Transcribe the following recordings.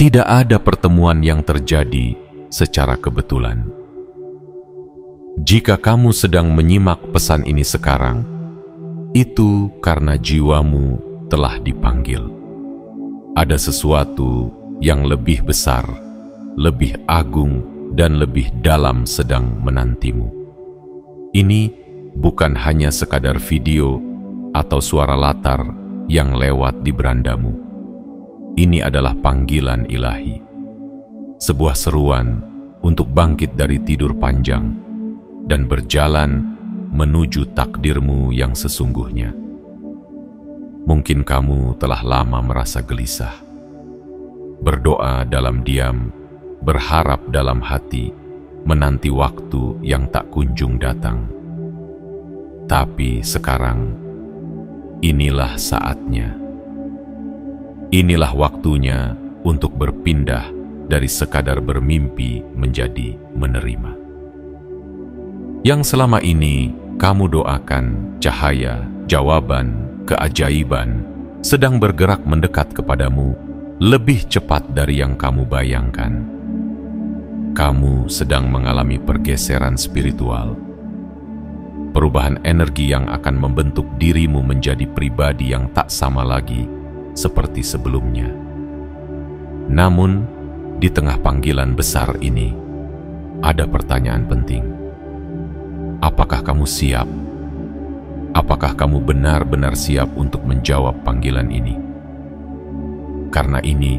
Tidak ada pertemuan yang terjadi secara kebetulan. Jika kamu sedang menyimak pesan ini sekarang, itu karena jiwamu telah dipanggil. Ada sesuatu yang lebih besar, lebih agung, dan lebih dalam sedang menantimu. Ini bukan hanya sekadar video atau suara latar yang lewat di berandamu. Ini adalah panggilan ilahi, sebuah seruan untuk bangkit dari tidur panjang dan berjalan menuju takdirmu yang sesungguhnya. Mungkin kamu telah lama merasa gelisah, berdoa dalam diam, berharap dalam hati, menanti waktu yang tak kunjung datang. Tapi sekarang, inilah saatnya. Inilah waktunya untuk berpindah dari sekadar bermimpi menjadi menerima. Yang selama ini kamu doakan, cahaya, jawaban, keajaiban sedang bergerak mendekat kepadamu lebih cepat dari yang kamu bayangkan. Kamu sedang mengalami pergeseran spiritual, perubahan energi yang akan membentuk dirimu menjadi pribadi yang tak sama lagi seperti sebelumnya. Namun, di tengah panggilan besar ini, ada pertanyaan penting. Apakah kamu siap? Apakah kamu benar-benar siap untuk menjawab panggilan ini? Karena ini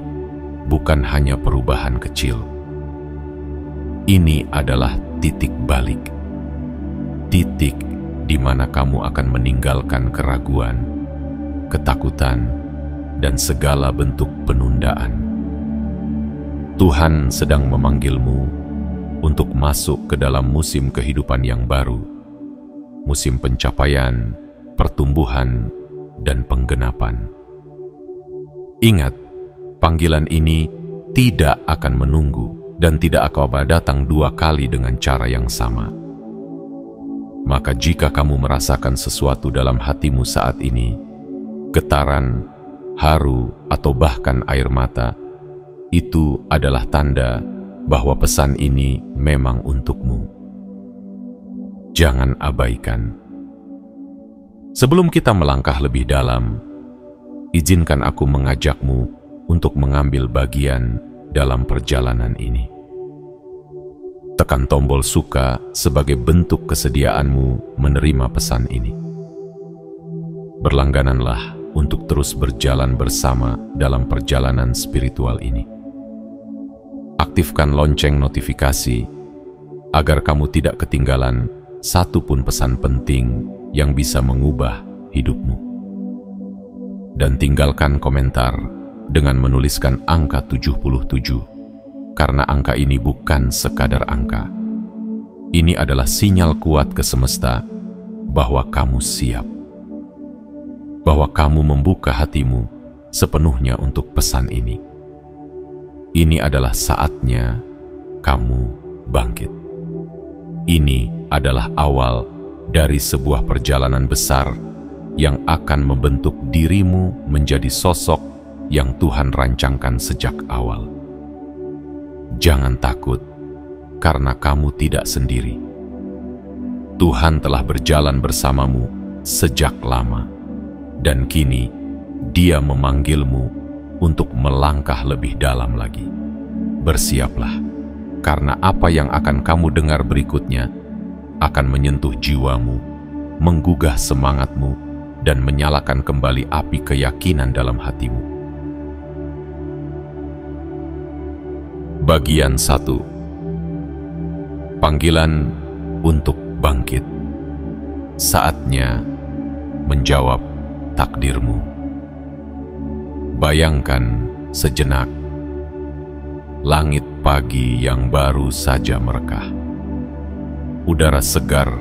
bukan hanya perubahan kecil. Ini adalah titik balik. Titik di mana kamu akan meninggalkan keraguan, ketakutan, dan segala bentuk penundaan. Tuhan sedang memanggilmu untuk masuk ke dalam musim kehidupan yang baru, musim pencapaian, pertumbuhan, dan penggenapan. Ingat, panggilan ini tidak akan menunggu dan tidak akan datang dua kali dengan cara yang sama. Maka jika kamu merasakan sesuatu dalam hatimu saat ini, getaran, haru, atau bahkan air mata, itu adalah tanda bahwa pesan ini memang untukmu. Jangan abaikan. Sebelum kita melangkah lebih dalam, izinkan aku mengajakmu untuk mengambil bagian dalam perjalanan ini. Tekan tombol suka sebagai bentuk kesediaanmu menerima pesan ini. Berlanggananlah untuk terus berjalan bersama dalam perjalanan spiritual ini. Aktifkan lonceng notifikasi agar kamu tidak ketinggalan satu pun pesan penting yang bisa mengubah hidupmu. Dan tinggalkan komentar dengan menuliskan angka 77, karena angka ini bukan sekadar angka. Ini adalah sinyal kuat ke semesta bahwa kamu siap, bahwa kamu membuka hatimu sepenuhnya untuk pesan ini. Ini adalah saatnya kamu bangkit. Ini adalah awal dari sebuah perjalanan besar yang akan membentuk dirimu menjadi sosok yang Tuhan rancangkan sejak awal. Jangan takut, karena kamu tidak sendiri. Tuhan telah berjalan bersamamu sejak lama, dan kini Dia memanggilmu untuk melangkah lebih dalam lagi. Bersiaplah, karena apa yang akan kamu dengar berikutnya akan menyentuh jiwamu, menggugah semangatmu, dan menyalakan kembali api keyakinan dalam hatimu. Bagian 1. Panggilan untuk bangkit. Saatnya menjawab takdirmu. Bayangkan sejenak langit pagi yang baru saja merekah, udara segar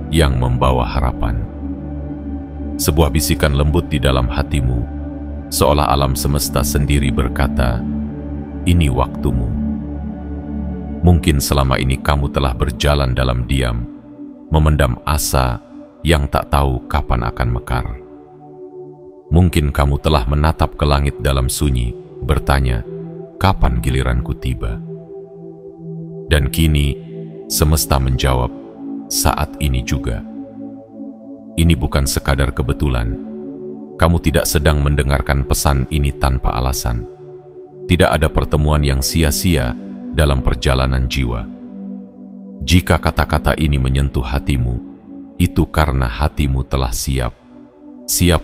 yang membawa harapan, sebuah bisikan lembut di dalam hatimu, seolah alam semesta sendiri berkata, "Ini waktumu." Mungkin selama ini kamu telah berjalan dalam diam, memendam asa yang tak tahu kapan akan mekar. Mungkin kamu telah menatap ke langit dalam sunyi, bertanya, kapan giliranku tiba. Dan kini, semesta menjawab, saat ini juga. Ini bukan sekadar kebetulan. Kamu tidak sedang mendengarkan pesan ini tanpa alasan. Tidak ada pertemuan yang sia-sia dalam perjalanan jiwa. Jika kata-kata ini menyentuh hatimu, itu karena hatimu telah siap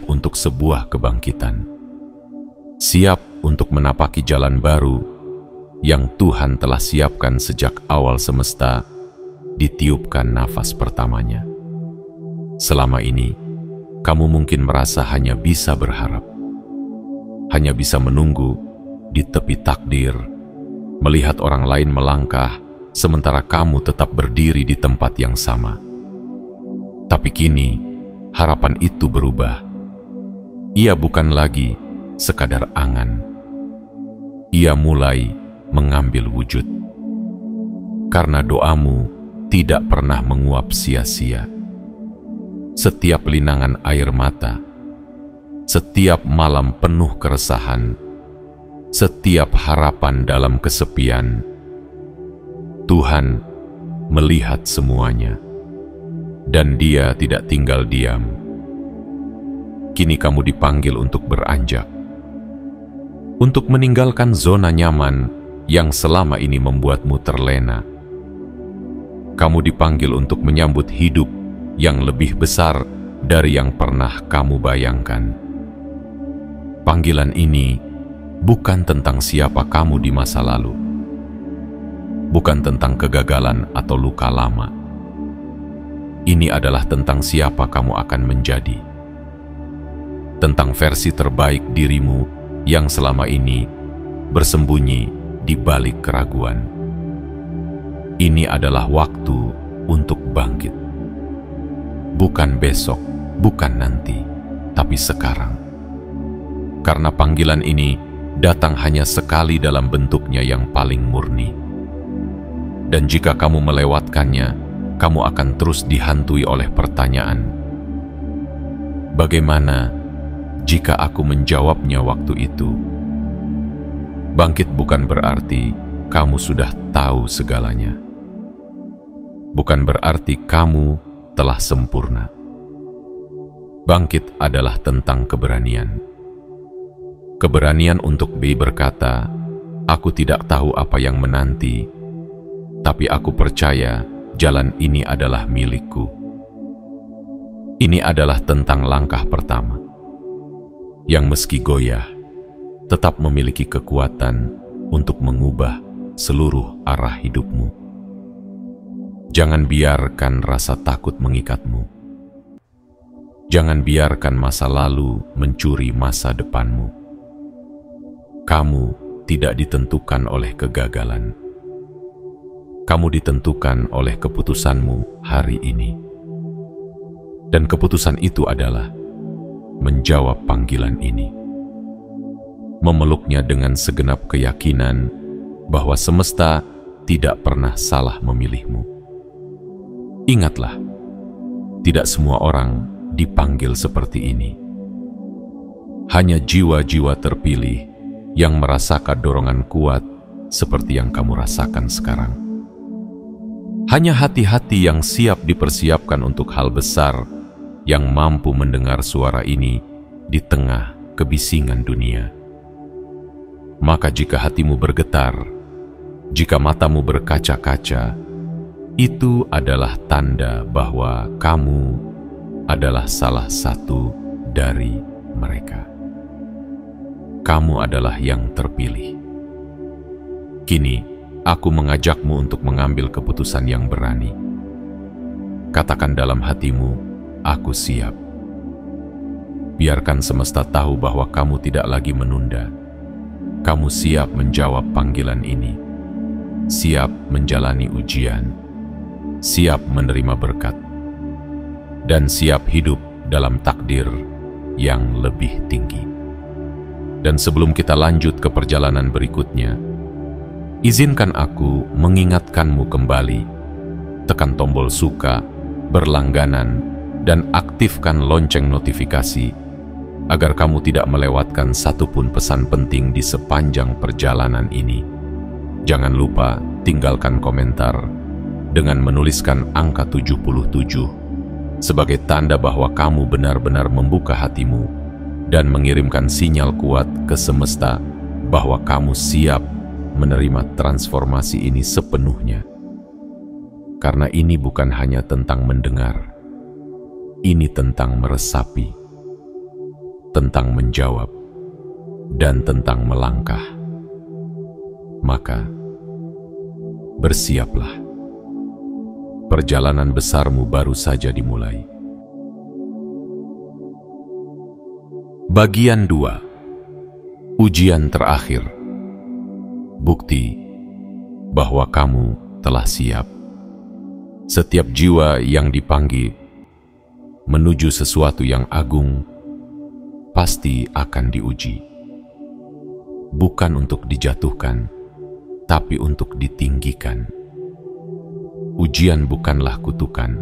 untuk sebuah kebangkitan. Siap untuk menapaki jalan baru yang Tuhan telah siapkan sejak awal semesta ditiupkan nafas pertamanya. Selama ini, kamu mungkin merasa hanya bisa berharap, hanya bisa menunggu di tepi takdir, melihat orang lain melangkah, sementara kamu tetap berdiri di tempat yang sama. Tapi kini, harapan itu berubah. Ia bukan lagi sekadar angan. Ia mulai mengambil wujud. Karena doamu tidak pernah menguap sia-sia. Setiap linangan air mata, setiap malam penuh keresahan, setiap harapan dalam kesepian, Tuhan melihat semuanya, dan Dia tidak tinggal diam. Kini kamu dipanggil untuk beranjak, untuk meninggalkan zona nyaman yang selama ini membuatmu terlena. Kamu dipanggil untuk menyambut hidup yang lebih besar dari yang pernah kamu bayangkan. Panggilan ini bukan tentang siapa kamu di masa lalu, bukan tentang kegagalan atau luka lama. Ini adalah tentang siapa kamu akan menjadi, tentang versi terbaik dirimu yang selama ini bersembunyi di balik keraguan. Ini adalah waktu untuk bangkit. Bukan besok, bukan nanti, tapi sekarang. Karena panggilan ini datang hanya sekali dalam bentuknya yang paling murni. Dan jika kamu melewatkannya, kamu akan terus dihantui oleh pertanyaan. Bagaimana jika aku menjawabnya waktu itu? Bangkit bukan berarti kamu sudah tahu segalanya. Bukan berarti kamu telah sempurna. Bangkit adalah tentang keberanian. Keberanian untuk berkata, aku tidak tahu apa yang menanti, tapi aku percaya jalan ini adalah milikku. Ini adalah tentang langkah pertama, yang meski goyah, tetap memiliki kekuatan untuk mengubah seluruh arah hidupmu. Jangan biarkan rasa takut mengikatmu. Jangan biarkan masa lalu mencuri masa depanmu. Kamu tidak ditentukan oleh kegagalan. Kamu ditentukan oleh keputusanmu hari ini. Dan keputusan itu adalah menjawab panggilan ini. Memeluknya dengan segenap keyakinan bahwa semesta tidak pernah salah memilihmu. Ingatlah, tidak semua orang dipanggil seperti ini. Hanya jiwa-jiwa terpilih yang merasakan dorongan kuat seperti yang kamu rasakan sekarang. Hanya hati-hati yang siap dipersiapkan untuk hal besar yang mampu mendengar suara ini di tengah kebisingan dunia. Maka jika hatimu bergetar, jika matamu berkaca-kaca, itu adalah tanda bahwa kamu adalah salah satu dari mereka. Kamu adalah yang terpilih. Kini, aku mengajakmu untuk mengambil keputusan yang berani. Katakan dalam hatimu, aku siap. Biarkan semesta tahu bahwa kamu tidak lagi menunda. Kamu siap menjawab panggilan ini. Siap menjalani ujian. Siap menerima berkat. Dan siap hidup dalam takdir yang lebih tinggi. Dan sebelum kita lanjut ke perjalanan berikutnya, izinkan aku mengingatkanmu kembali. Tekan tombol suka, berlangganan, dan aktifkan lonceng notifikasi agar kamu tidak melewatkan satupun pesan penting di sepanjang perjalanan ini. Jangan lupa tinggalkan komentar dengan menuliskan angka 77 sebagai tanda bahwa kamu benar-benar membuka hatimu dan mengirimkan sinyal kuat ke semesta bahwa kamu siap menerima transformasi ini sepenuhnya. Karena ini bukan hanya tentang mendengar, ini tentang meresapi, tentang menjawab, dan tentang melangkah. Maka, bersiaplah. Perjalanan besarmu baru saja dimulai. Bagian 2. Ujian terakhir. Bukti bahwa kamu telah siap. Setiap jiwa yang dipanggil menuju sesuatu yang agung pasti akan diuji. Bukan untuk dijatuhkan, tapi untuk ditinggikan. Ujian bukanlah kutukan.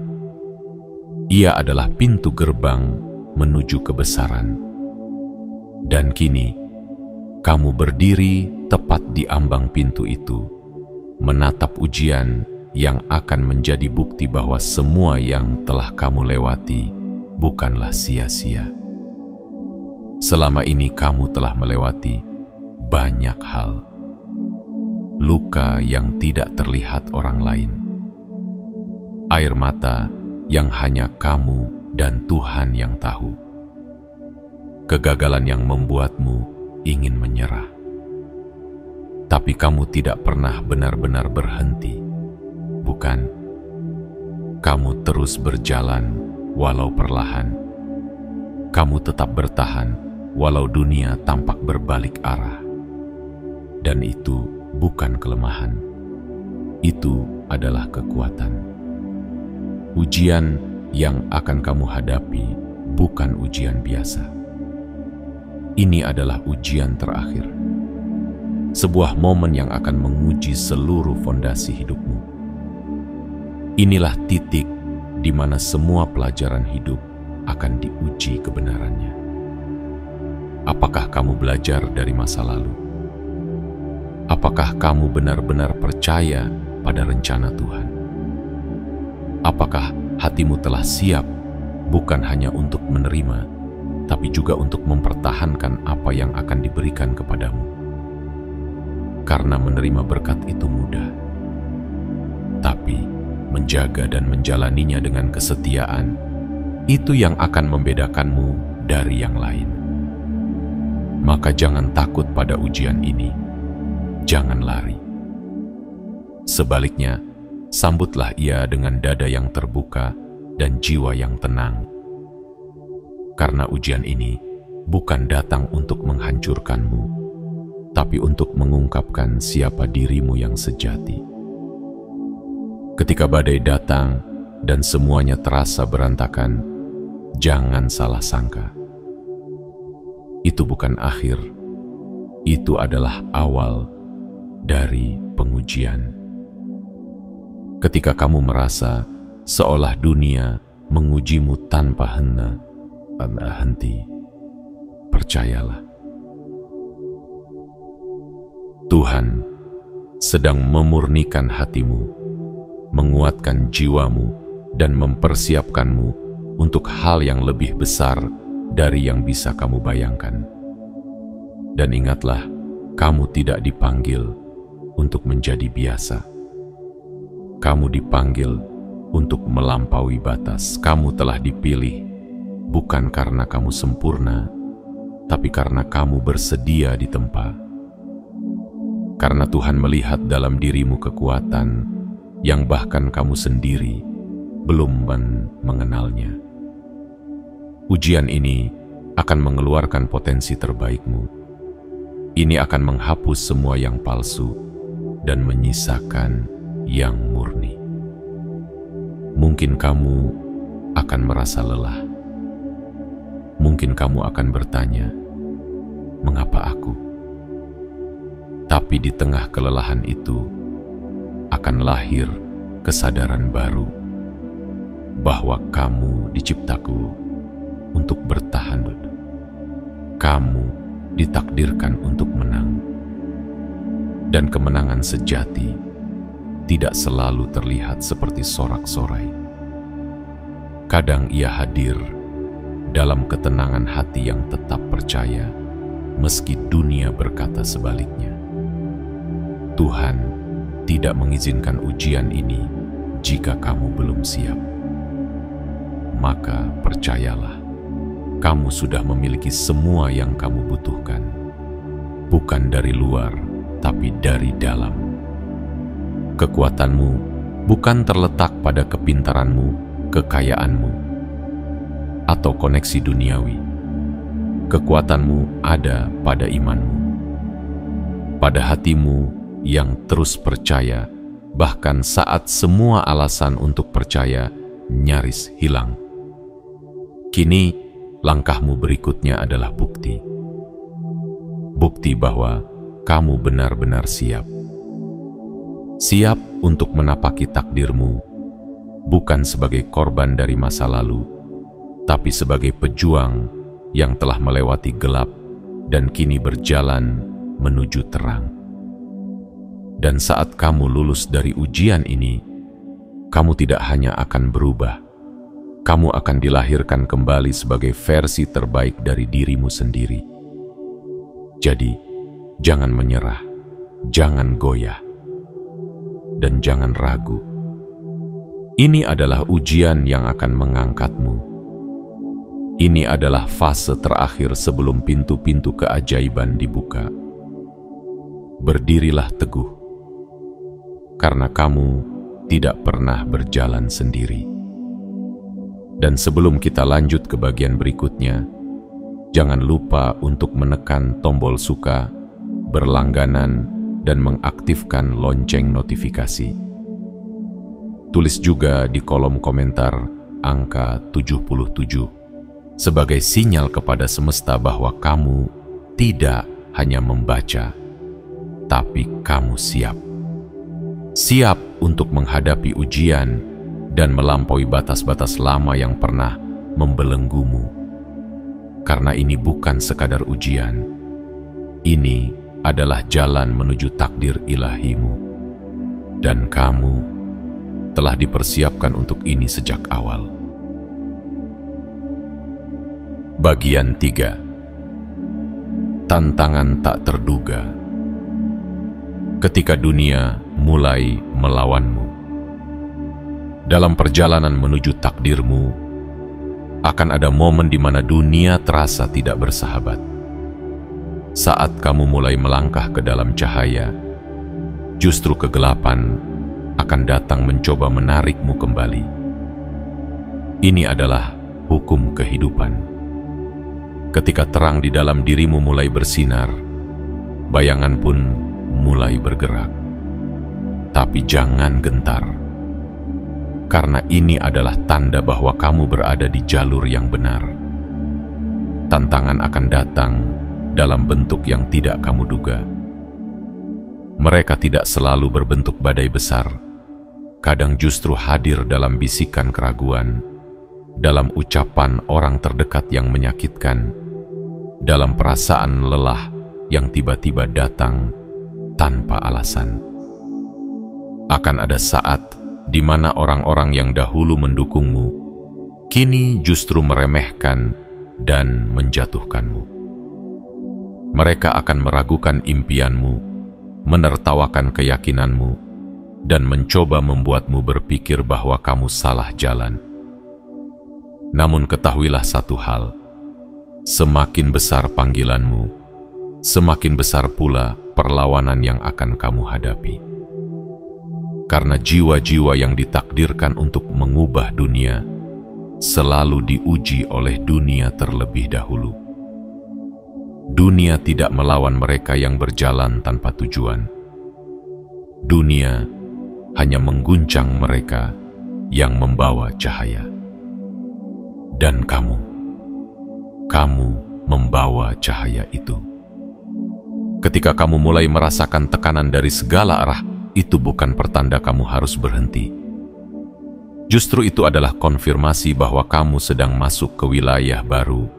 Ia adalah pintu gerbang menuju kebesaran. Dan kini, kamu berdiri tepat di ambang pintu itu, menatap ujian yang akan menjadi bukti bahwa semua yang telah kamu lewati bukanlah sia-sia. Selama ini kamu telah melewati banyak hal. Luka yang tidak terlihat orang lain. Air mata yang hanya kamu dan Tuhan yang tahu. Kegagalan yang membuatmu ingin menyerah. Tapi kamu tidak pernah benar-benar berhenti. Bukan, kamu terus berjalan walau perlahan. Kamu tetap bertahan walau dunia tampak berbalik arah. Dan itu bukan kelemahan. Itu adalah kekuatan. Ujian yang akan kamu hadapi bukan ujian biasa. Ini adalah ujian terakhir. Sebuah momen yang akan menguji seluruh fondasi hidupmu. Inilah titik di mana semua pelajaran hidup akan diuji kebenarannya. Apakah kamu belajar dari masa lalu? Apakah kamu benar-benar percaya pada rencana Tuhan? Apakah hatimu telah siap bukan hanya untuk menerima, tapi juga untuk mempertahankan apa yang akan diberikan kepadamu? Karena menerima berkat itu mudah, tapi menjaga dan menjalaninya dengan kesetiaan, itu yang akan membedakanmu dari yang lain. Maka jangan takut pada ujian ini, jangan lari. Sebaliknya, sambutlah ia dengan dada yang terbuka dan jiwa yang tenang. Karena ujian ini bukan datang untuk menghancurkanmu, tapi untuk mengungkapkan siapa dirimu yang sejati. Ketika badai datang dan semuanya terasa berantakan, jangan salah sangka. Itu bukan akhir, itu adalah awal dari pengujian. Ketika kamu merasa seolah dunia mengujimu tanpa henti, percayalah. Tuhan sedang memurnikan hatimu, menguatkan jiwamu, dan mempersiapkanmu untuk hal yang lebih besar dari yang bisa kamu bayangkan. Dan ingatlah, kamu tidak dipanggil untuk menjadi biasa. Kamu dipanggil untuk melampaui batas. Kamu telah dipilih bukan karena kamu sempurna, tapi karena kamu bersedia ditempa. Karena Tuhan melihat dalam dirimu kekuatan yang bahkan kamu sendiri belum mengenalnya. Ujian ini akan mengeluarkan potensi terbaikmu. Ini akan menghapus semua yang palsu dan menyisakan yang murni. Mungkin kamu akan merasa lelah. Mungkin kamu akan bertanya, mengapa aku? Tapi di tengah kelelahan itu akan lahir kesadaran baru bahwa kamu diciptaku untuk bertahan kamu ditakdirkan untuk menang. Dan kemenangan sejati tidak selalu terlihat seperti sorak-sorai. Kadang ia hadir dalam ketenangan hati yang tetap percaya, meski dunia berkata sebaliknya. Tuhan tidak mengizinkan ujian ini jika kamu belum siap. Maka percayalah, kamu sudah memiliki semua yang kamu butuhkan, bukan dari luar, tapi dari dalam. Kekuatanmu bukan terletak pada kepintaranmu, kekayaanmu, atau koneksi duniawi. Kekuatanmu ada pada imanmu, pada hatimu yang terus percaya, bahkan saat semua alasan untuk percaya nyaris hilang. Kini, langkahmu berikutnya adalah bukti. Bukti bahwa kamu benar-benar siap. Siap untuk menapaki takdirmu, bukan sebagai korban dari masa lalu, tapi sebagai pejuang yang telah melewati gelap dan kini berjalan menuju terang. Dan saat kamu lulus dari ujian ini, kamu tidak hanya akan berubah, kamu akan dilahirkan kembali sebagai versi terbaik dari dirimu sendiri. Jadi, jangan menyerah, jangan goyah, dan jangan ragu. Ini adalah ujian yang akan mengangkatmu. Ini adalah fase terakhir sebelum pintu-pintu keajaiban dibuka. Berdirilah teguh, karena kamu tidak pernah berjalan sendiri. Dan sebelum kita lanjut ke bagian berikutnya, jangan lupa untuk menekan tombol suka, berlangganan, dan mengaktifkan lonceng notifikasi. Tulis juga di kolom komentar angka 77 sebagai sinyal kepada semesta bahwa kamu tidak hanya membaca, tapi kamu siap. Siap untuk menghadapi ujian dan melampaui batas-batas lama yang pernah membelenggumu. Karena ini bukan sekadar ujian, ini adalah jalan menuju takdir ilahimu. Dan kamu telah dipersiapkan untuk ini sejak awal. Bagian 3. Tantangan tak terduga. Ketika dunia mulai melawanmu. Dalam perjalanan menuju takdirmu, akan ada momen di mana dunia terasa tidak bersahabat. Saat kamu mulai melangkah ke dalam cahaya, justru kegelapan akan datang mencoba menarikmu kembali. Ini adalah hukum kehidupan. Ketika terang di dalam dirimu mulai bersinar, bayangan pun mulai bergerak. Tapi jangan gentar, karena ini adalah tanda bahwa kamu berada di jalur yang benar. Tantangan akan datang dalam bentuk yang tidak kamu duga. Mereka tidak selalu berbentuk badai besar, kadang justru hadir dalam bisikan keraguan, dalam ucapan orang terdekat yang menyakitkan, dalam perasaan lelah yang tiba-tiba datang tanpa alasan. Akan ada saat di mana orang-orang yang dahulu mendukungmu, kini justru meremehkan dan menjatuhkanmu. Mereka akan meragukan impianmu, menertawakan keyakinanmu, dan mencoba membuatmu berpikir bahwa kamu salah jalan. Namun ketahuilah satu hal, semakin besar panggilanmu, semakin besar pula perlawanan yang akan kamu hadapi. Karena jiwa-jiwa yang ditakdirkan untuk mengubah dunia selalu diuji oleh dunia terlebih dahulu. Dunia tidak melawan mereka yang berjalan tanpa tujuan. Dunia hanya mengguncang mereka yang membawa cahaya. Dan kamu membawa cahaya itu. Ketika kamu mulai merasakan tekanan dari segala arah, itu bukan pertanda kamu harus berhenti. Justru itu adalah konfirmasi bahwa kamu sedang masuk ke wilayah baru,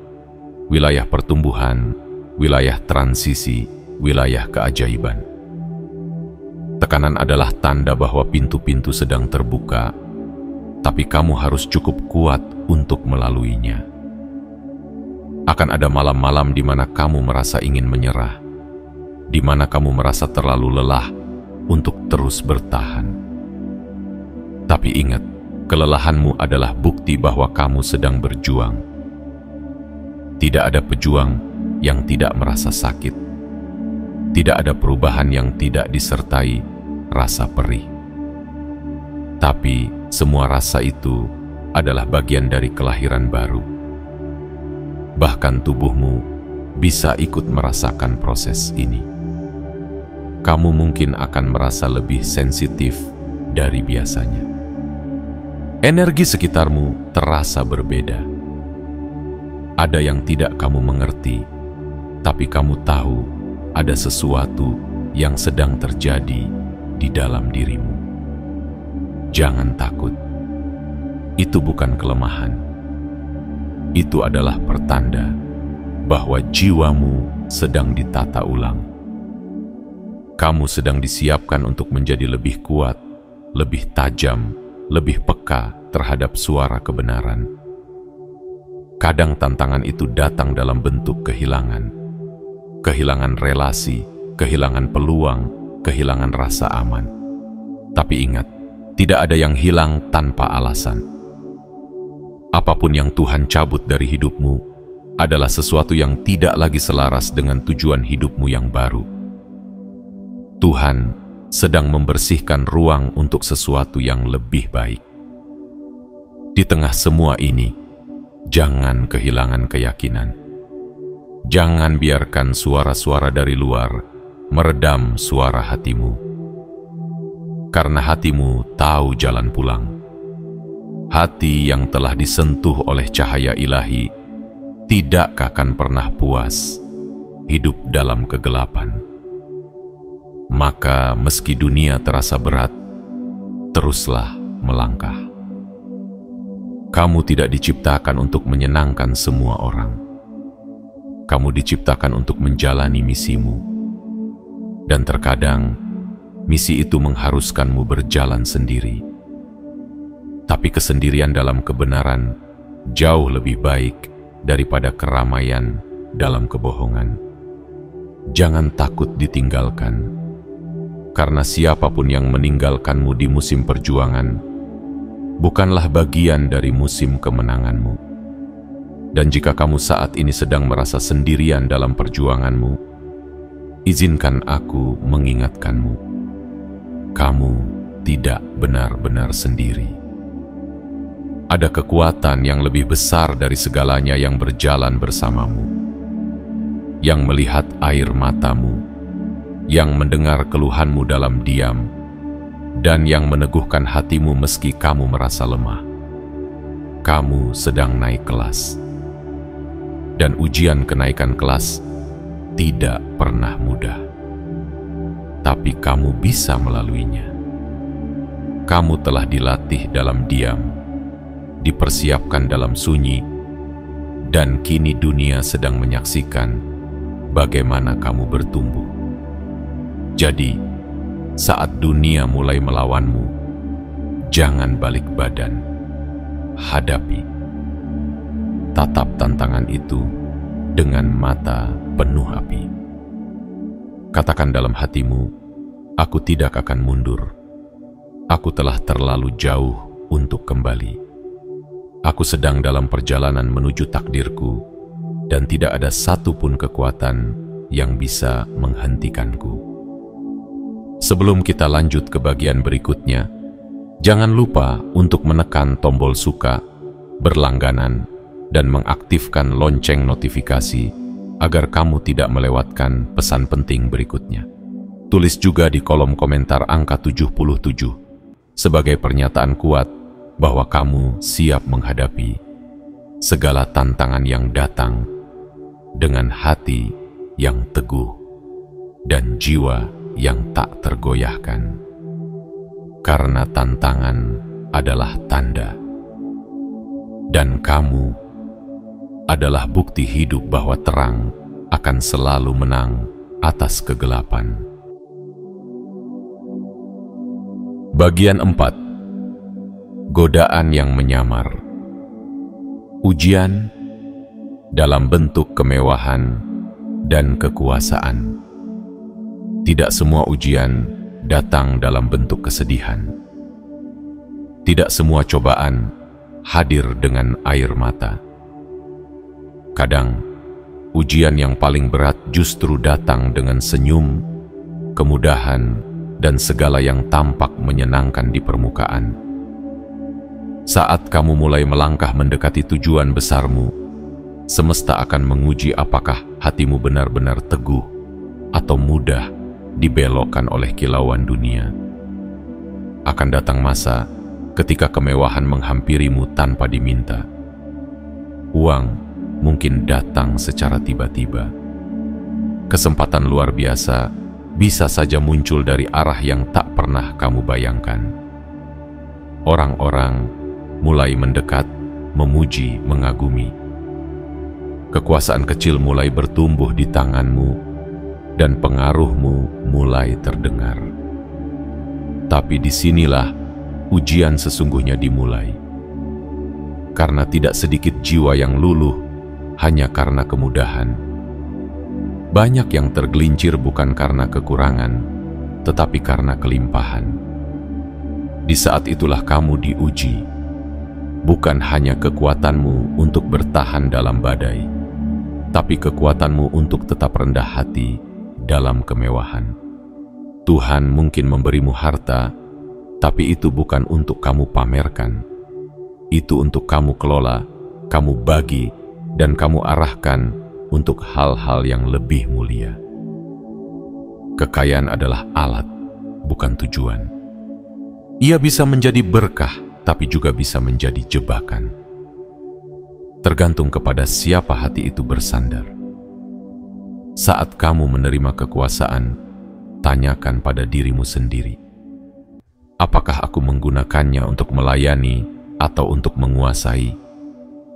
wilayah pertumbuhan, wilayah transisi, wilayah keajaiban. Tekanan adalah tanda bahwa pintu-pintu sedang terbuka, tapi kamu harus cukup kuat untuk melaluinya. Akan ada malam-malam di mana kamu merasa ingin menyerah, di mana kamu merasa terlalu lelah untuk terus bertahan. Tapi ingat, kelelahanmu adalah bukti bahwa kamu sedang berjuang. Tidak ada pejuang yang tidak merasa sakit. Tidak ada perubahan yang tidak disertai rasa perih. Tapi semua rasa itu adalah bagian dari kelahiran baru. Bahkan tubuhmu bisa ikut merasakan proses ini. Kamu mungkin akan merasa lebih sensitif dari biasanya. Energi sekitarmu terasa berbeda. Ada yang tidak kamu mengerti, tapi kamu tahu ada sesuatu yang sedang terjadi di dalam dirimu. Jangan takut. Itu bukan kelemahan. Itu adalah pertanda bahwa jiwamu sedang ditata ulang. Kamu sedang disiapkan untuk menjadi lebih kuat, lebih tajam, lebih peka terhadap suara kebenaran. Kadang tantangan itu datang dalam bentuk kehilangan. Kehilangan relasi, kehilangan peluang, kehilangan rasa aman. Tapi ingat, tidak ada yang hilang tanpa alasan. Apapun yang Tuhan cabut dari hidupmu adalah sesuatu yang tidak lagi selaras dengan tujuan hidupmu yang baru. Tuhan sedang membersihkan ruang untuk sesuatu yang lebih baik. Di tengah semua ini, jangan kehilangan keyakinan. Jangan biarkan suara-suara dari luar meredam suara hatimu. Karena hatimu tahu jalan pulang. Hati yang telah disentuh oleh cahaya ilahi tidak akan pernah puas hidup dalam kegelapan. Maka meski dunia terasa berat, teruslah melangkah. Kamu tidak diciptakan untuk menyenangkan semua orang. Kamu diciptakan untuk menjalani misimu. Dan terkadang, misi itu mengharuskanmu berjalan sendiri. Tapi kesendirian dalam kebenaran jauh lebih baik daripada keramaian dalam kebohongan. Jangan takut ditinggalkan, karena siapapun yang meninggalkanmu di musim perjuangan bukanlah bagian dari musim kemenanganmu. Dan jika kamu saat ini sedang merasa sendirian dalam perjuanganmu, izinkan aku mengingatkanmu. Kamu tidak benar-benar sendiri. Ada kekuatan yang lebih besar dari segalanya yang berjalan bersamamu, yang melihat air matamu, yang mendengar keluhanmu dalam diam, dan yang meneguhkan hatimu meski kamu merasa lemah. Kamu sedang naik kelas, dan ujian kenaikan kelas tidak pernah mudah. Tapi kamu bisa melaluinya. Kamu telah dilatih dalam diam, dipersiapkan dalam sunyi, dan kini dunia sedang menyaksikan bagaimana kamu bertumbuh. Jadi, saat dunia mulai melawanmu, jangan balik badan, hadapi. Tatap tantangan itu dengan mata penuh api. Katakan dalam hatimu, aku tidak akan mundur. Aku telah terlalu jauh untuk kembali. Aku sedang dalam perjalanan menuju takdirku, dan tidak ada satupun kekuatan yang bisa menghentikanku. Sebelum kita lanjut ke bagian berikutnya, jangan lupa untuk menekan tombol suka, berlangganan, dan mengaktifkan lonceng notifikasi agar kamu tidak melewatkan pesan penting berikutnya. Tulis juga di kolom komentar angka 77 sebagai pernyataan kuat bahwa kamu siap menghadapi segala tantangan yang datang dengan hati yang teguh dan jiwa yang tak tergoyahkan. Karena tantangan adalah tanda, dan kamu adalah bukti hidup bahwa terang akan selalu menang atas kegelapan. Bagian 4. Godaan yang menyamar. Ujian dalam bentuk kemewahan dan kekuasaan. Tidak semua ujian datang dalam bentuk kesedihan. Tidak semua cobaan hadir dengan air mata. Kadang, ujian yang paling berat justru datang dengan senyum, kemudahan, dan segala yang tampak menyenangkan di permukaan. Saat kamu mulai melangkah mendekati tujuan besarmu, semesta akan menguji apakah hatimu benar-benar teguh atau mudah dibelokkan oleh kilauan dunia. Akan datang masa ketika kemewahan menghampirimu tanpa diminta. Uang mungkin datang secara tiba-tiba. Kesempatan luar biasa bisa saja muncul dari arah yang tak pernah kamu bayangkan. Orang-orang mulai mendekat, memuji, mengagumi. Kekuasaan kecil mulai bertumbuh di tanganmu, dan pengaruhmu mulai terdengar. Tapi disinilah ujian sesungguhnya dimulai. Karena tidak sedikit jiwa yang luluh hanya karena kemudahan. Banyak yang tergelincir bukan karena kekurangan, tetapi karena kelimpahan. Di saat itulah kamu diuji, bukan hanya kekuatanmu untuk bertahan dalam badai, tapi kekuatanmu untuk tetap rendah hati dalam kemewahan. Tuhan mungkin memberimu harta, tapi itu bukan untuk kamu pamerkan. Itu untuk kamu kelola, kamu bagi, dan kamu arahkan untuk hal-hal yang lebih mulia. Kekayaan adalah alat, bukan tujuan. Ia bisa menjadi berkah, tapi juga bisa menjadi jebakan. Tergantung kepada siapa hati itu bersandar. Saat kamu menerima kekuasaan, tanyakan pada dirimu sendiri, apakah aku menggunakannya untuk melayani atau untuk menguasai?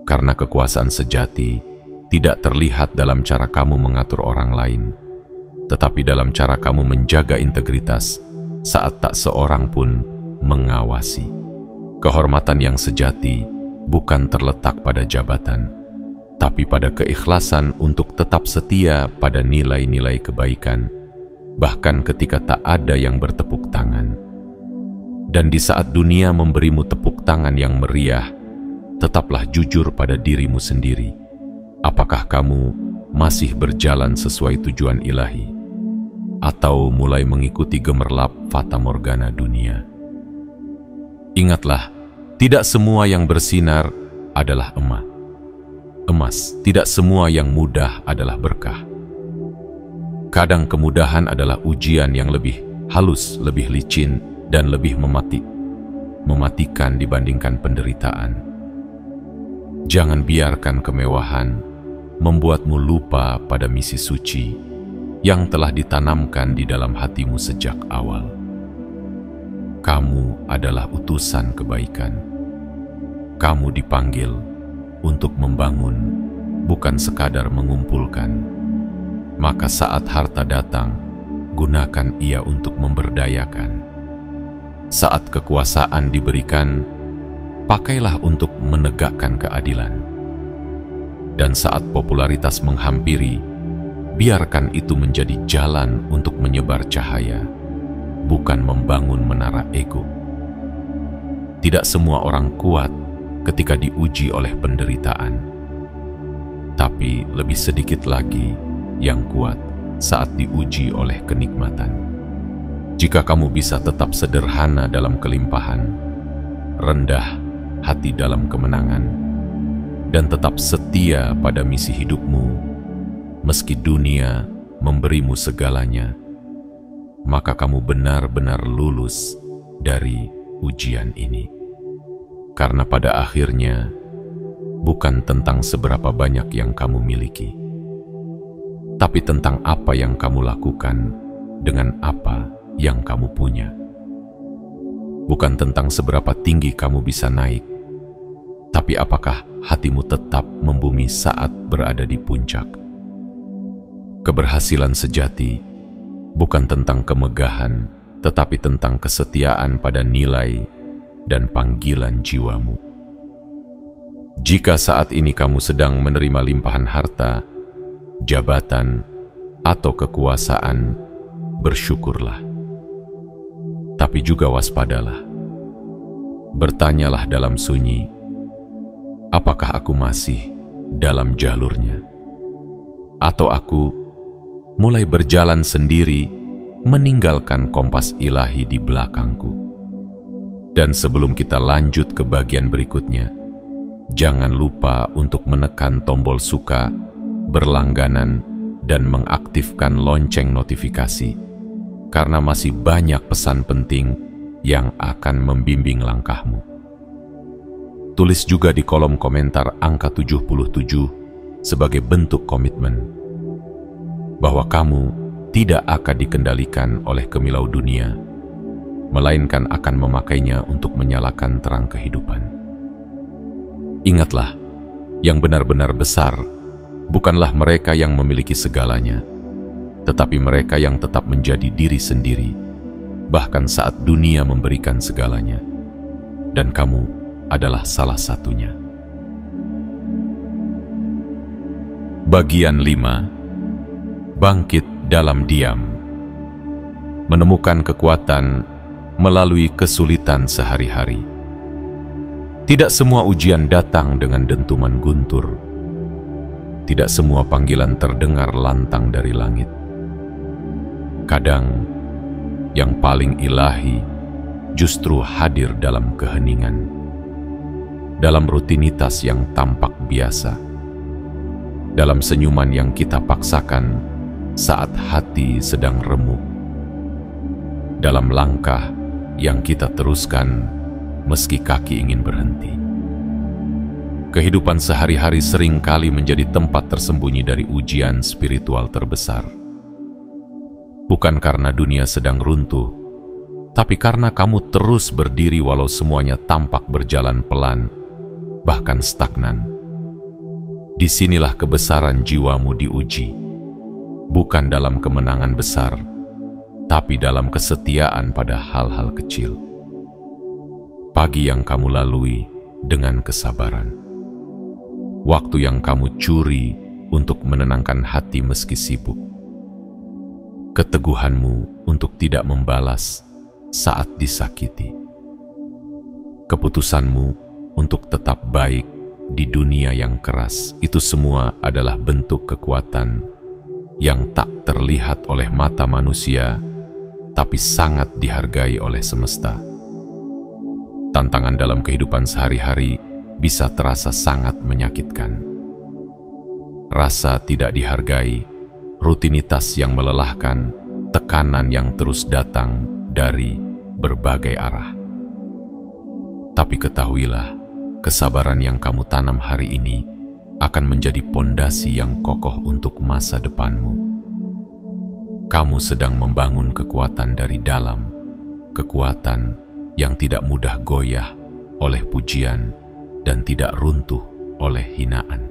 Karena kekuasaan sejati tidak terlihat dalam cara kamu mengatur orang lain, tetapi dalam cara kamu menjaga integritas saat tak seorang pun mengawasi. Kehormatan yang sejati bukan terletak pada jabatan, tapi pada keikhlasan untuk tetap setia pada nilai-nilai kebaikan, bahkan ketika tak ada yang bertepuk tangan. Dan di saat dunia memberimu tepuk tangan yang meriah, tetaplah jujur pada dirimu sendiri. Apakah kamu masih berjalan sesuai tujuan ilahi, atau mulai mengikuti gemerlap fata morgana dunia? Ingatlah, tidak semua yang bersinar adalah emas. Tidak semua yang mudah adalah berkah. Kadang kemudahan adalah ujian yang lebih halus, lebih licin, dan lebih mematikan dibandingkan penderitaan. Jangan biarkan kemewahan membuatmu lupa pada misi suci yang telah ditanamkan di dalam hatimu sejak awal. Kamu adalah utusan kebaikan. Kamu dipanggil untuk membangun, bukan sekadar mengumpulkan. Maka saat harta datang, gunakan ia untuk memberdayakan. Saat kekuasaan diberikan, pakailah untuk menegakkan keadilan. Dan saat popularitas menghampiri, biarkan itu menjadi jalan untuk menyebar cahaya, bukan membangun menara ego. Tidak semua orang kuat ketika diuji oleh penderitaan, tapi lebih sedikit lagi yang kuat saat diuji oleh kenikmatan. Jika kamu bisa tetap sederhana dalam kelimpahan, rendah hati dalam kemenangan, dan tetap setia pada misi hidupmu, meski dunia memberimu segalanya, maka kamu benar-benar lulus dari ujian ini. Karena pada akhirnya, bukan tentang seberapa banyak yang kamu miliki, tapi tentang apa yang kamu lakukan dengan apa yang kamu punya. Bukan tentang seberapa tinggi kamu bisa naik, Tapi apakah hatimu tetap membumi saat berada di puncak? Keberhasilan sejati bukan tentang kemegahan, tetapi tentang kesetiaan pada nilai dan panggilan jiwamu. Jika saat ini kamu sedang menerima limpahan harta, jabatan, atau kekuasaan, bersyukurlah. Tapi juga waspadalah. Bertanyalah dalam sunyi, apakah aku masih dalam jalurnya? Atau aku mulai berjalan sendiri, meninggalkan kompas ilahi di belakangku? Dan sebelum kita lanjut ke bagian berikutnya, jangan lupa untuk menekan tombol suka, berlangganan, dan mengaktifkan lonceng notifikasi, karena masih banyak pesan penting yang akan membimbing langkahmu. Tulis juga di kolom komentar angka 77 sebagai bentuk komitmen bahwa kamu tidak akan dikendalikan oleh kemilau dunia, melainkan akan memakainya untuk menyalakan terang kehidupan. Ingatlah, yang benar-benar besar bukanlah mereka yang memiliki segalanya, tetapi mereka yang tetap menjadi diri sendiri, bahkan saat dunia memberikan segalanya. Dan kamu adalah salah satunya. Bagian 5. Bangkit dalam diam. Menemukan kekuatan melalui kesulitan sehari-hari. Tidak semua ujian datang dengan dentuman guntur. Tidak semua panggilan terdengar lantang dari langit. Kadang, yang paling ilahi justru hadir dalam keheningan, dalam rutinitas yang tampak biasa, dalam senyuman yang kita paksakan saat hati sedang remuk, dalam langkah yang kita teruskan meski kaki ingin berhenti. Kehidupan sehari-hari sering kali menjadi tempat tersembunyi dari ujian spiritual terbesar. Bukan karena dunia sedang runtuh, tapi karena kamu terus berdiri walau semuanya tampak berjalan pelan, bahkan stagnan. Disinilah kebesaran jiwamu diuji, bukan dalam kemenangan besar, tapi dalam kesetiaan pada hal-hal kecil. Pagi yang kamu lalui dengan kesabaran. Waktu yang kamu curi untuk menenangkan hati meski sibuk. Keteguhanmu untuk tidak membalas saat disakiti. Keputusanmu untuk tetap baik di dunia yang keras. Itu semua adalah bentuk kekuatan yang tak terlihat oleh mata manusia, tapi sangat dihargai oleh semesta. Tantangan dalam kehidupan sehari-hari bisa terasa sangat menyakitkan. Rasa tidak dihargai, rutinitas yang melelahkan, tekanan yang terus datang dari berbagai arah. Tapi ketahuilah, kesabaran yang kamu tanam hari ini akan menjadi pondasi yang kokoh untuk masa depanmu. Kamu sedang membangun kekuatan dari dalam, kekuatan yang tidak mudah goyah oleh pujian dan tidak runtuh oleh hinaan.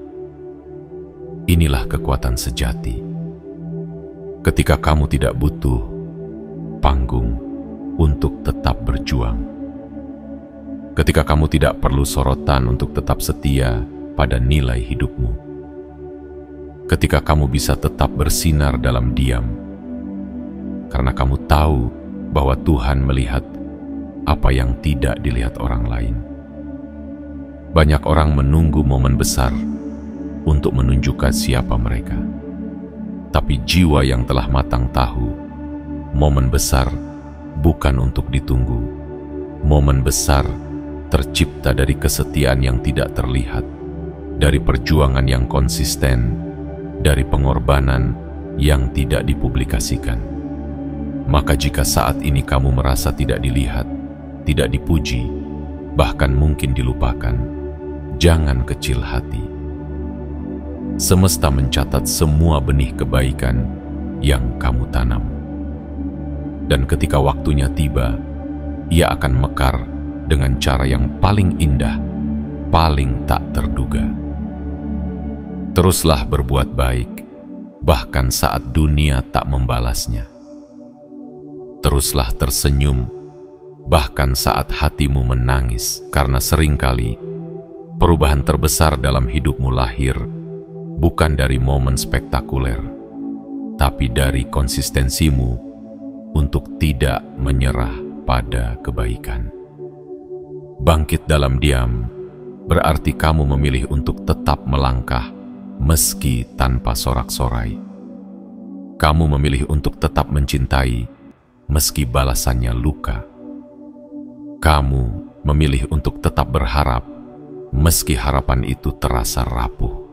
Inilah kekuatan sejati. Ketika kamu tidak butuh panggung untuk tetap berjuang. Ketika kamu tidak perlu sorotan untuk tetap setia pada nilai hidupmu. Ketika kamu bisa tetap bersinar dalam diam. Karena kamu tahu bahwa Tuhan melihat apa yang tidak dilihat orang lain. Banyak orang menunggu momen besar untuk menunjukkan siapa mereka. Tapi jiwa yang telah matang tahu, momen besar bukan untuk ditunggu. Momen besar tercipta dari kesetiaan yang tidak terlihat, dari perjuangan yang konsisten, dari pengorbanan yang tidak dipublikasikan. Maka jika saat ini kamu merasa tidak dilihat, tidak dipuji, bahkan mungkin dilupakan, jangan kecil hati. Semesta mencatat semua benih kebaikan yang kamu tanam. Dan ketika waktunya tiba, ia akan mekar dengan cara yang paling indah paling tak terduga. Teruslah berbuat baik, bahkan saat dunia tak membalasnya. Teruslah tersenyum, bahkan saat hatimu menangis, karena seringkali perubahan terbesar dalam hidupmu lahir bukan dari momen spektakuler, tapi dari konsistensimu untuk tidak menyerah pada kebaikan. Bangkit dalam diam berarti kamu memilih untuk tetap melangkah meski tanpa sorak-sorai. Kamu memilih untuk tetap mencintai meski balasannya luka. Kamu memilih untuk tetap berharap meski harapan itu terasa rapuh.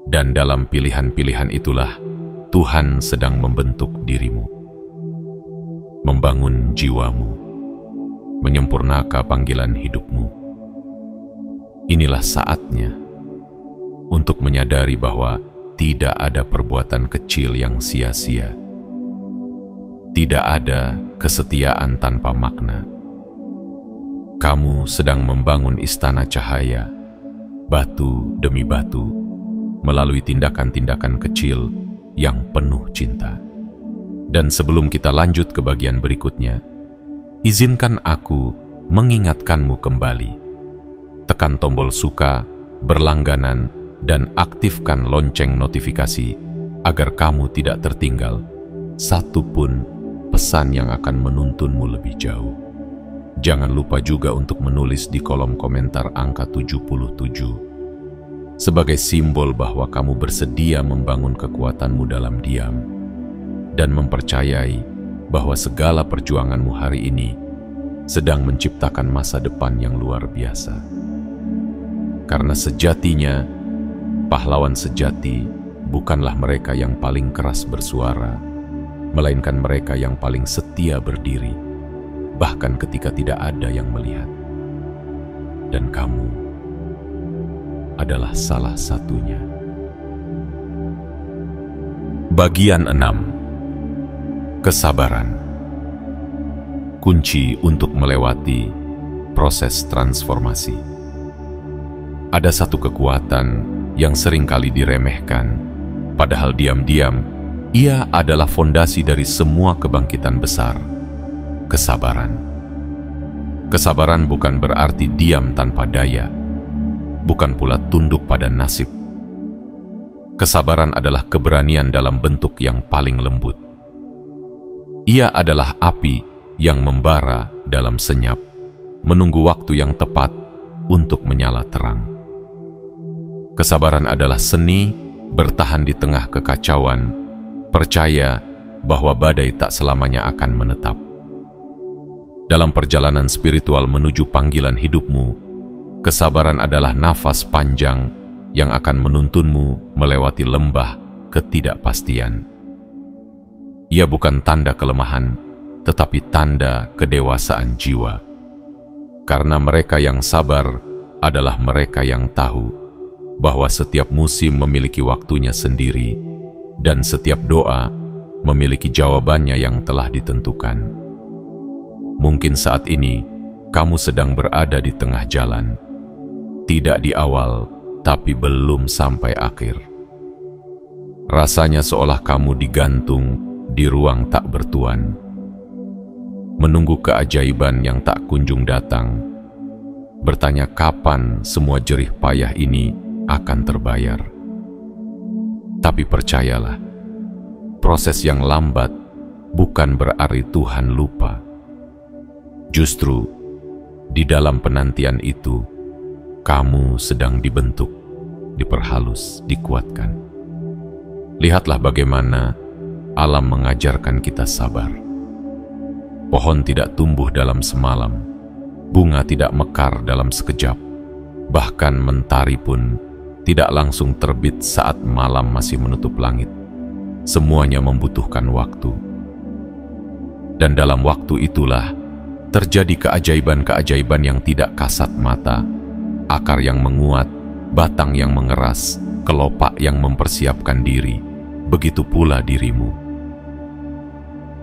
Dan dalam pilihan-pilihan itulah Tuhan sedang membentuk dirimu, membangun jiwamu, menyempurnakan panggilan hidupmu. Inilah saatnya untuk menyadari bahwa tidak ada perbuatan kecil yang sia-sia. Tidak ada kesetiaan tanpa makna. Kamu sedang membangun istana cahaya, batu demi batu, melalui tindakan-tindakan kecil yang penuh cinta. Dan sebelum kita lanjut ke bagian berikutnya, izinkan aku mengingatkanmu kembali. Tekan tombol suka, berlangganan, dan aktifkan lonceng notifikasi agar kamu tidak tertinggal satupun pesan yang akan menuntunmu lebih jauh. Jangan lupa juga untuk menulis di kolom komentar angka 77 sebagai simbol bahwa kamu bersedia membangun kekuatanmu dalam diam dan mempercayai bahwa segala perjuanganmu hari ini sedang menciptakan masa depan yang luar biasa. Karena sejatinya, pahlawan sejati bukanlah mereka yang paling keras bersuara, melainkan mereka yang paling setia berdiri, bahkan ketika tidak ada yang melihat. Dan kamu adalah salah satunya. Bagian 6. Kesabaran. Kunci untuk melewati proses transformasi. Ada satu kekuatan yang seringkali diremehkan, padahal diam-diam ia adalah fondasi dari semua kebangkitan besar. Kesabaran. Kesabaran bukan berarti diam tanpa daya, bukan pula tunduk pada nasib. Kesabaran adalah keberanian dalam bentuk yang paling lembut. Ia adalah api yang membara dalam senyap, menunggu waktu yang tepat untuk menyala terang. Kesabaran adalah seni bertahan di tengah kekacauan, percaya bahwa badai tak selamanya akan menetap. Dalam perjalanan spiritual menuju panggilan hidupmu, kesabaran adalah nafas panjang yang akan menuntunmu melewati lembah ketidakpastian. Ia bukan tanda kelemahan, tetapi tanda kedewasaan jiwa. Karena mereka yang sabar adalah mereka yang tahu bahwa setiap musim memiliki waktunya sendiri dan setiap doa memiliki jawabannya yang telah ditentukan. Mungkin saat ini kamu sedang berada di tengah jalan, tidak di awal tapi belum sampai akhir. Rasanya seolah kamu digantung di ruang tak bertuan, menunggu keajaiban yang tak kunjung datang, bertanya kapan semua jerih payah ini akan terbayar. Tapi percayalah, proses yang lambat bukan berarti Tuhan lupa. Justru di dalam penantian itu, kamu sedang dibentuk, diperhalus, dikuatkan. Lihatlah bagaimana alam mengajarkan kita sabar. Pohon tidak tumbuh dalam semalam, bunga tidak mekar dalam sekejap, bahkan mentari pun tidak langsung terbit saat malam masih menutup langit. Semuanya membutuhkan waktu. Dan dalam waktu itulah terjadi keajaiban-keajaiban yang tidak kasat mata, akar yang menguat, batang yang mengeras, kelopak yang mempersiapkan diri. Begitu pula dirimu.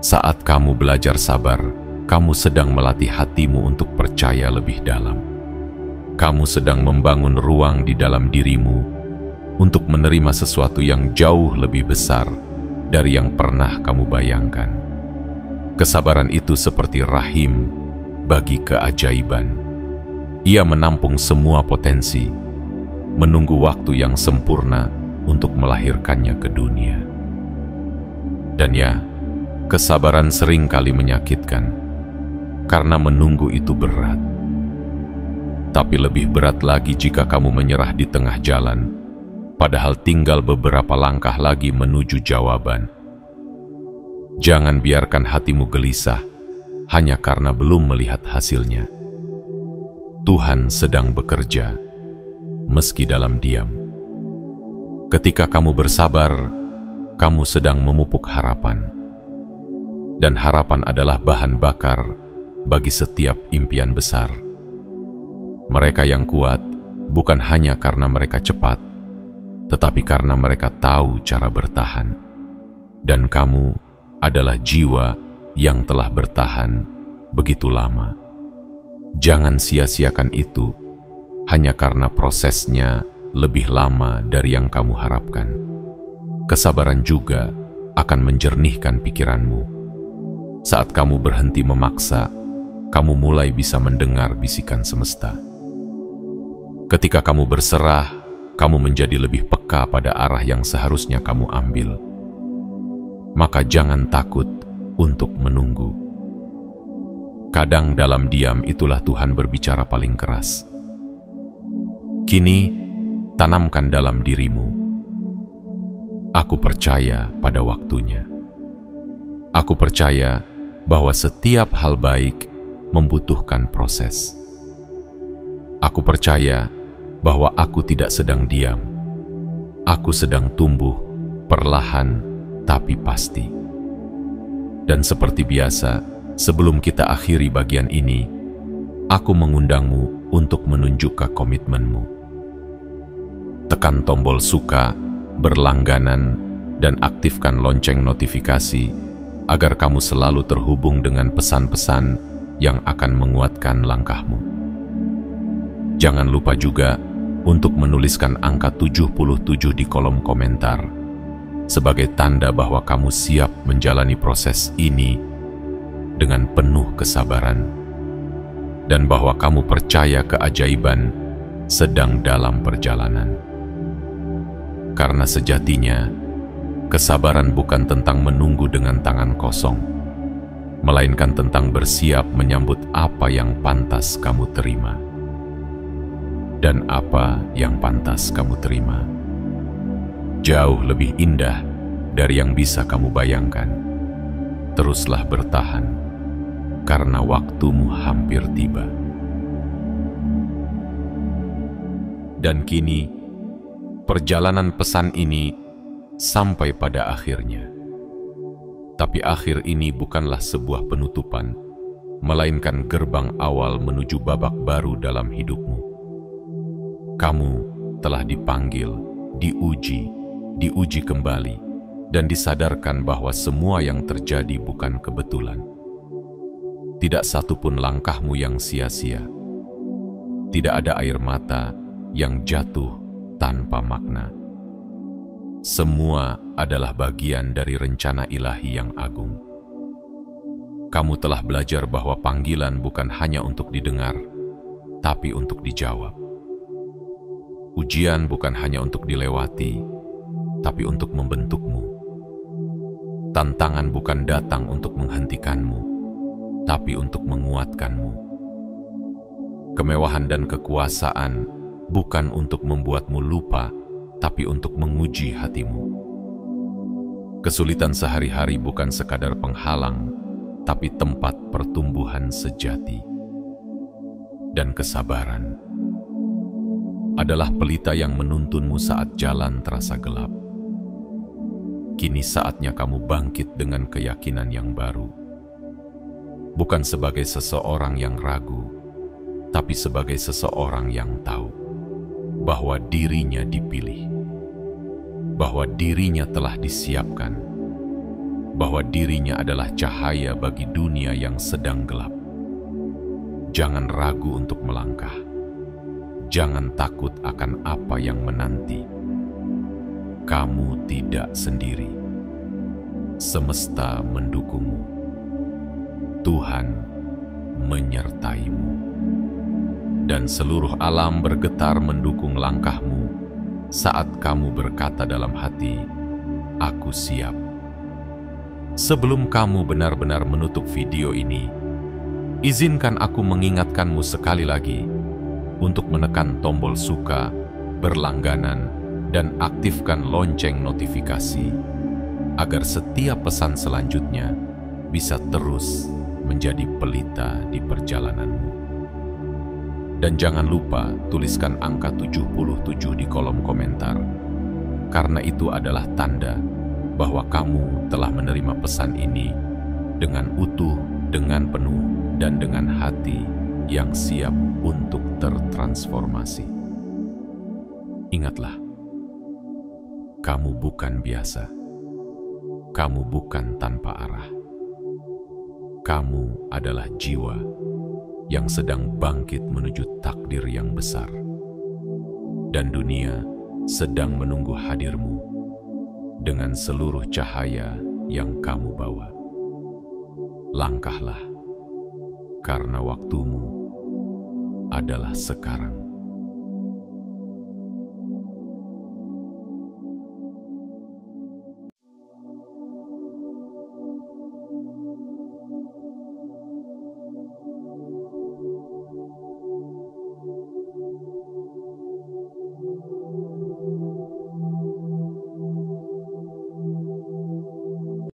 Saat kamu belajar sabar, kamu sedang melatih hatimu untuk percaya lebih dalam. kamu sedang membangun ruang di dalam dirimu untuk menerima sesuatu yang jauh lebih besar dari yang pernah kamu bayangkan. Kesabaran itu seperti rahim bagi keajaiban. Ia menampung semua potensi, menunggu waktu yang sempurna untuk melahirkannya ke dunia. Dan ya, kesabaran sering kali menyakitkan, karena menunggu itu berat. Tapi lebih berat lagi jika kamu menyerah di tengah jalan, padahal tinggal beberapa langkah lagi menuju jawaban. Jangan biarkan hatimu gelisah hanya karena belum melihat hasilnya. Tuhan sedang bekerja, meski dalam diam. Ketika kamu bersabar, kamu sedang memupuk harapan. Dan harapan adalah bahan bakar bagi setiap impian besar. Mereka yang kuat bukan hanya karena mereka cepat, tetapi karena mereka tahu cara bertahan. Dan kamu adalah jiwa yang telah bertahan begitu lama. Jangan sia-siakan itu hanya karena prosesnya lebih lama dari yang kamu harapkan. Kesabaran juga akan menjernihkan pikiranmu. Saat kamu berhenti memaksa, kamu mulai bisa mendengar bisikan semesta. Ketika kamu berserah, kamu menjadi lebih peka pada arah yang seharusnya kamu ambil. Maka jangan takut untuk menunggu. Kadang dalam diam itulah Tuhan berbicara paling keras. Kini, tanamkan dalam dirimu, aku percaya pada waktunya. Aku percaya bahwa setiap hal baik membutuhkan proses. Aku percaya bahwa aku tidak sedang diam. Aku sedang tumbuh, perlahan tapi pasti. Dan seperti biasa, sebelum kita akhiri bagian ini, aku mengundangmu untuk menunjukkan komitmenmu. Tekan tombol suka, berlangganan, dan aktifkan lonceng notifikasi agar kamu selalu terhubung dengan pesan-pesan yang akan menguatkan langkahmu. Jangan lupa juga untuk menuliskan angka 77 di kolom komentar sebagai tanda bahwa kamu siap menjalani proses ini dengan penuh kesabaran dan bahwa kamu percaya keajaiban sedang dalam perjalanan. Karena sejatinya, kesabaran bukan tentang menunggu dengan tangan kosong, melainkan tentang bersiap menyambut apa yang pantas kamu terima. Dan apa yang pantas kamu terima jauh lebih indah dari yang bisa kamu bayangkan. Teruslah bertahan, karena waktumu hampir tiba. Dan kini, perjalanan pesan ini sampai pada akhirnya. Tapi akhir ini bukanlah sebuah penutupan, melainkan gerbang awal menuju babak baru dalam hidupmu. Kamu telah dipanggil, diuji kembali, dan disadarkan bahwa semua yang terjadi bukan kebetulan. Tidak satu pun langkahmu yang sia-sia. Tidak ada air mata yang jatuh tanpa makna. Semua adalah bagian dari rencana ilahi yang agung. Kamu telah belajar bahwa panggilan bukan hanya untuk didengar, tapi untuk dijawab. Ujian bukan hanya untuk dilewati, tapi untuk membentukmu. Tantangan bukan datang untuk menghentikanmu, tapi untuk menguatkanmu. Kemewahan dan kekuasaan bukan untuk membuatmu lupa, tapi untuk menguji hatimu. Kesulitan sehari-hari bukan sekadar penghalang, tapi tempat pertumbuhan sejati. Dan kesabaran adalah pelita yang menuntunmu saat jalan terasa gelap. Kini saatnya kamu bangkit dengan keyakinan yang baru. Bukan sebagai seseorang yang ragu, tapi sebagai seseorang yang tahu bahwa dirinya dipilih, bahwa dirinya telah disiapkan, bahwa dirinya adalah cahaya bagi dunia yang sedang gelap. Jangan ragu untuk melangkah. Jangan takut akan apa yang menanti. Kamu tidak sendiri. Semesta mendukungmu. Tuhan menyertaimu. Dan seluruh alam bergetar mendukung langkahmu saat kamu berkata dalam hati, "Aku siap." Sebelum kamu benar-benar menutup video ini, izinkan aku mengingatkanmu sekali lagi untuk menekan tombol suka, berlangganan, dan aktifkan lonceng notifikasi agar setiap pesan selanjutnya bisa terus menjadi pelita di perjalananmu. Dan jangan lupa tuliskan angka 77 di kolom komentar, karena itu adalah tanda bahwa kamu telah menerima pesan ini dengan utuh, dengan penuh, dan dengan hati yang siap untuk tertransformasi. Ingatlah, kamu bukan biasa. Kamu bukan tanpa arah. Kamu adalah jiwa yang sedang bangkit menuju takdir yang besar. Dan dunia sedang menunggu hadirmu dengan seluruh cahaya yang kamu bawa. Langkahlah, karena waktumu adalah sekarang.